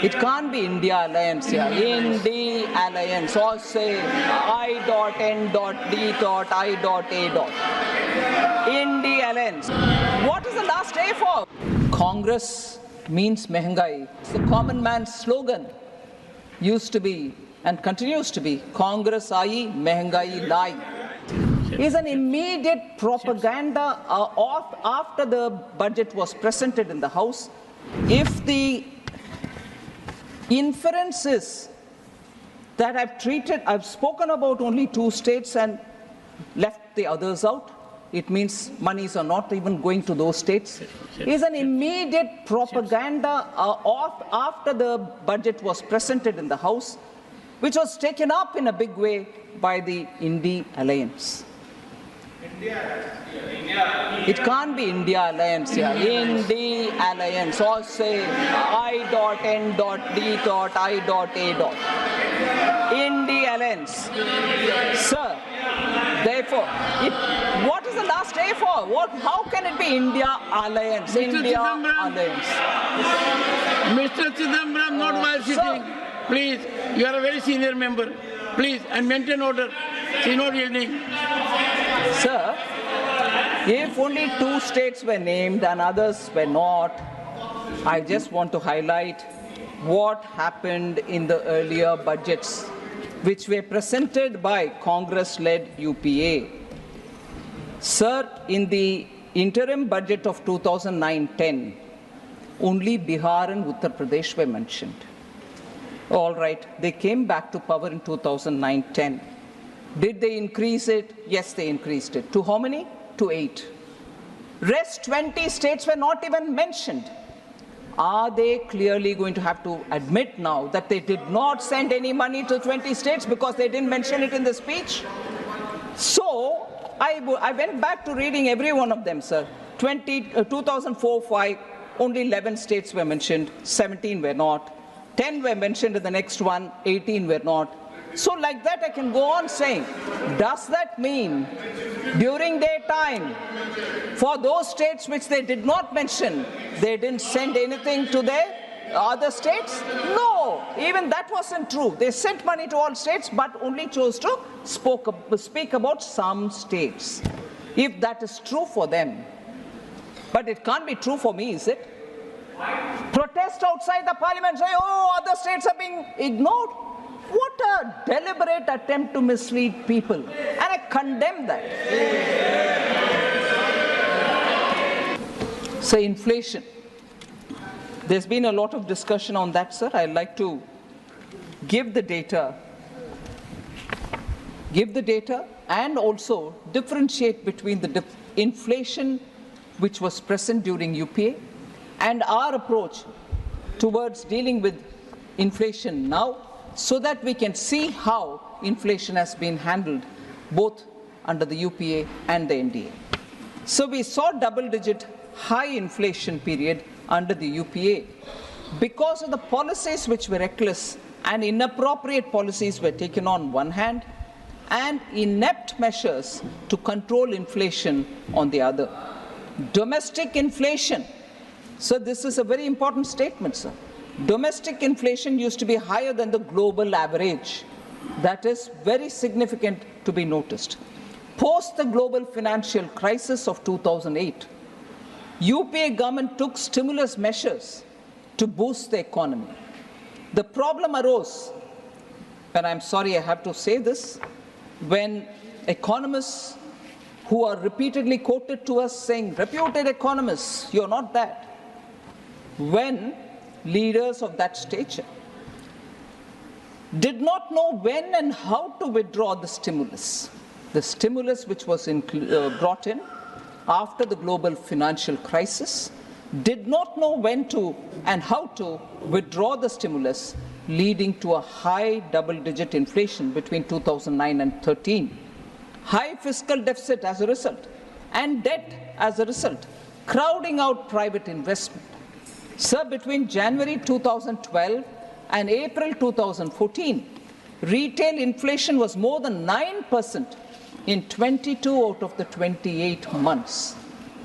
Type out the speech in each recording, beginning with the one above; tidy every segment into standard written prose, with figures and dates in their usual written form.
It can't be India alliance here. Indy alliance. Or say I.N.D.I.A. Indy alliance. What is the last A for? Congress means mehengai. The common man's slogan used to be and continues to be Congress aayi, mehengai lai. Is an immediate propaganda after the budget was presented in the House. If the inference is that I've spoken about only 2 states and left the others out, it means monies are not even going to those states. Is an immediate propaganda after the budget was presented in the House, which was taken up in a big way by the Indy alliance. It can't be India alliance here. Indy alliance. Or say I.N.D.I.A. Indy alliance. Sir, therefore, what is the last A for? How can it be India alliance? India alliance. Mr. Sitharam, not while sitting. Please, you are a very senior member. Please, and maintain order. She is not yielding. Sir, if only 2 states were named and others were not, I just want to highlight what happened in the earlier budgets, which were presented by Congress-led UPA. Sir, in the interim budget of 2009-10, only Bihar and Uttar Pradesh were mentioned. All right, they came back to power in 2009-10. Did they increase it? Yes, they increased it. To how many? To 8. Rest 20 states were not even mentioned. Are they clearly going to have to admit now that they did not send any money to 20 states because they didn't mention it in the speech? So, I went back to reading every one of them, sir. 2004-5, only 11 states were mentioned, 17 were not. 10 were mentioned in the next one, 18 were not. So like that I can go on saying, does that mean during their time, for those states which they did not mention, they didn't send anything to their other states? No, even that wasn't true. They sent money to all states but only chose to speak about some states. If that is true for them, but it can't be true for me, is it? Protest outside the parliament, say, oh, other states are being ignored. What a deliberate attempt to mislead people. And I condemn that. Say inflation. There's been a lot of discussion on that, sir. I'd like to give the data and also differentiate between the inflation which was present during UPA and our approach towards dealing with inflation now, so that we can see how inflation has been handled both under the UPA and the NDA. So we saw double-digit high inflation period under the UPA because of the policies which were reckless and inappropriate policies were taken on one hand and inept measures to control inflation on the other. Domestic inflation. So this is a very important statement, sir. Domestic inflation used to be higher than the global average. That is very significant to be noticed. Post the global financial crisis of 2008, UPA government took stimulus measures to boost the economy. The problem arose, and I'm sorry I have to say this, when economists who are repeatedly quoted to us saying, reputed economists, you're not that. When leaders of that stature did not know when and how to withdraw the stimulus which was brought in after the global financial crisis, did not know when to and how to withdraw the stimulus, leading to a high double-digit inflation between 2009 and 13, high fiscal deficit as a result, and debt as a result, crowding out private investment. Sir, between January 2012 and April 2014, retail inflation was more than 9% in 22 out of the 28 months.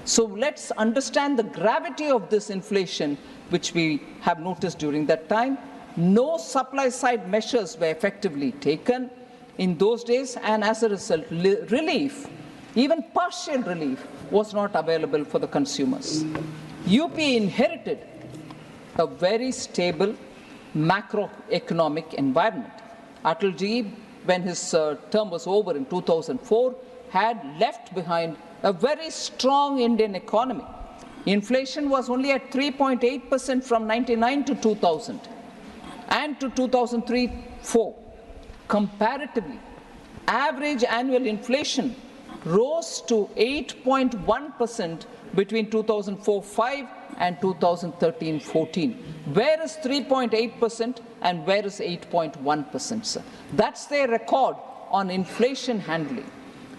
So let's understand the gravity of this inflation which we have noticed during that time. No supply side measures were effectively taken in those days, and as a result, relief, even partial relief, was not available for the consumers. UP inherited a very stable macroeconomic environment. Atalji, when his term was over in 2004, had left behind a very strong Indian economy. Inflation was only at 3.8% from 99 to 2000 and to 2003-04. Comparatively, average annual inflation rose to 8.1% between 2004-05 and 2013-14. Where is 3.8% and where is 8.1%, sir? That's their record on inflation handling.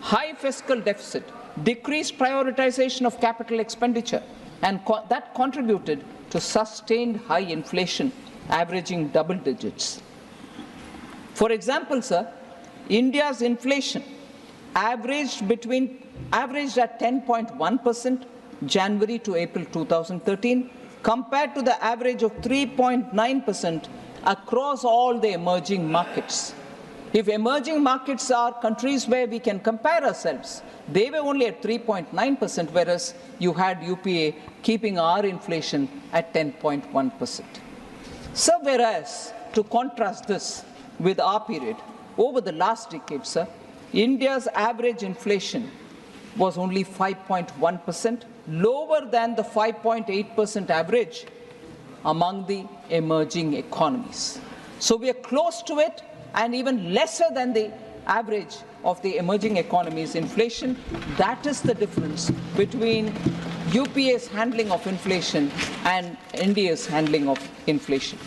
High fiscal deficit, decreased prioritization of capital expenditure, and that contributed to sustained high inflation, averaging double digits. For example, sir, India's inflation averaged at 10.1% January to April 2013, compared to the average of 3.9% across all the emerging markets. If emerging markets are countries where we can compare ourselves, they were only at 3.9%, whereas you had UPA keeping our inflation at 10.1%. So, whereas, to contrast this with our period, over the last decade, sir, India's average inflation was only 5.1%, lower than the 5.8% average among the emerging economies. So we are close to it and even lesser than the average of the emerging economies' inflation. That is the difference between UPA's handling of inflation and India's handling of inflation.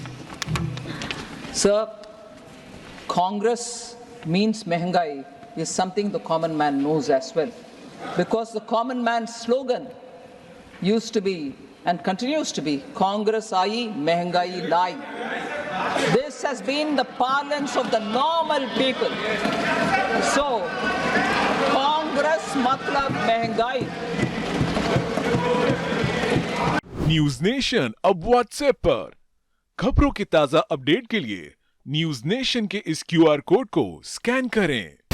Sir, Congress means mehengai is something the common man knows as well, because the common man's slogan used to be and continues to be Congress aayi, mehengai lai. This has been the parlance of the normal people. So, Congress matlab mehengai. News nation अब WhatsApp पर खबरों के ताजा update के लिए news nation के इस QR code को स्कैन करें।